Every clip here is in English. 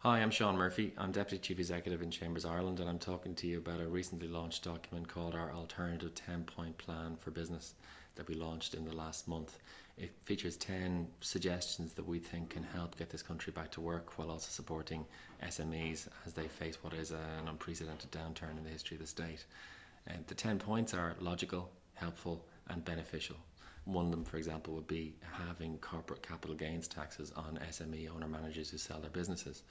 Hi, I'm Sean Murphy. I'm Deputy Chief Executive in Chambers Ireland, and I'm talking to you about a recently launched document called our Alternative 10-Point Plan for Business that we launched in the last month. It features 10 suggestions that we think can help get this country back to work while also supporting SMEs as they face what is an unprecedented downturn in the history of the state. And the 10 points are logical, helpful, and beneficial. One of them, for example, would be having corporate capital gains taxes on SME owner-managers who sell their businesses.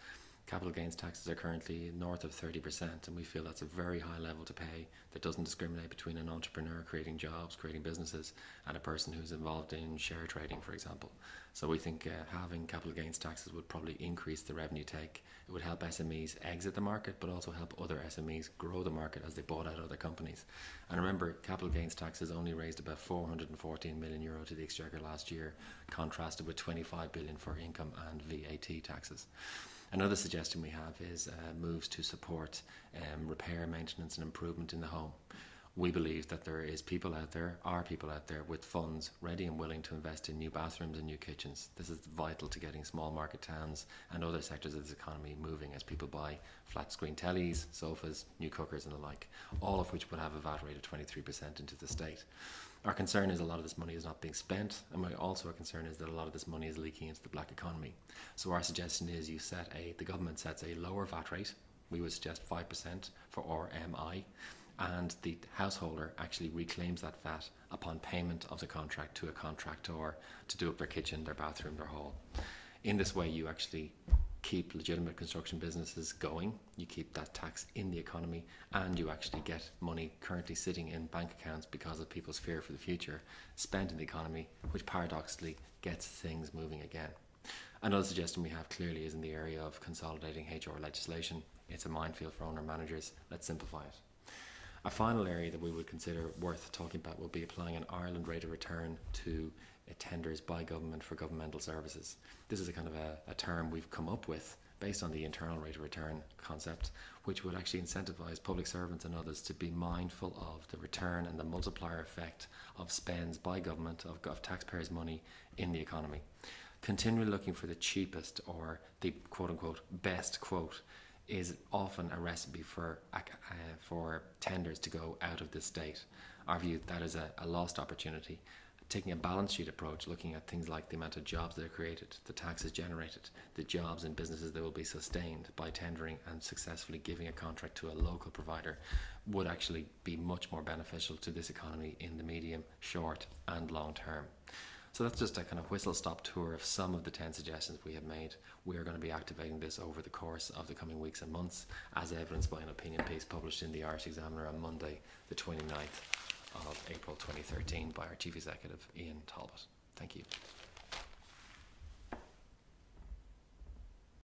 Capital gains taxes are currently north of 30%, and we feel that's a very high level to pay that doesn't discriminate between an entrepreneur creating jobs, creating businesses, and a person who's involved in share trading, for example. So we think having capital gains taxes would probably increase the revenue take. It would help SMEs exit the market, but also help other SMEs grow the market as they bought out other companies. And remember, capital gains taxes only raised about €414 million to the Exchequer last year, contrasted with 25 billion for income and VAT taxes. Another suggestion we have is moves to support repair, maintenance and improvement in the home. We believe that there are people out there with funds ready and willing to invest in new bathrooms and new kitchens. This is vital to getting small market towns and other sectors of this economy moving as people buy flat screen tellies, sofas, new cookers and the like, all of which would have a VAT rate of 23% into the state. Our concern is a lot of this money is not being spent, and also our concern is that a lot of this money is leaking into the black economy. So our suggestion is the government sets a lower VAT rate. We would suggest 5% for RMI, and the householder actually reclaims that VAT upon payment of the contract to a contractor to do up their kitchen, their bathroom, their hall. In this way, you actually keep legitimate construction businesses going, you keep that tax in the economy, and you actually get money currently sitting in bank accounts because of people's fear for the future spent in the economy, which paradoxically gets things moving again. Another suggestion we have clearly is in the area of consolidating HR legislation. It's a minefield for owner managers. Let's simplify it. A final area that we would consider worth talking about will be applying an Ireland rate of return to tenders by government for governmental services. This is a kind of a term we've come up with based on the internal rate of return concept, which would actually incentivize public servants and others to be mindful of the return and the multiplier effect of spends by government of taxpayers' money in the economy. Continually looking for the cheapest or the quote-unquote best quote is often a recipe for tenders to go out of this state. Our view that is a lost opportunity. Taking a balance sheet approach, looking at things like the amount of jobs that are created, the taxes generated, the jobs and businesses that will be sustained by tendering and successfully giving a contract to a local provider, would actually be much more beneficial to this economy in the medium, short and long term. So that's just a kind of whistle-stop tour of some of the 10 suggestions we have made. We are going to be activating this over the course of the coming weeks and months, as evidenced by an opinion piece published in the Irish Examiner on Monday, the 29th of April 2013 by our Chief Executive, Ian Talbot. Thank you.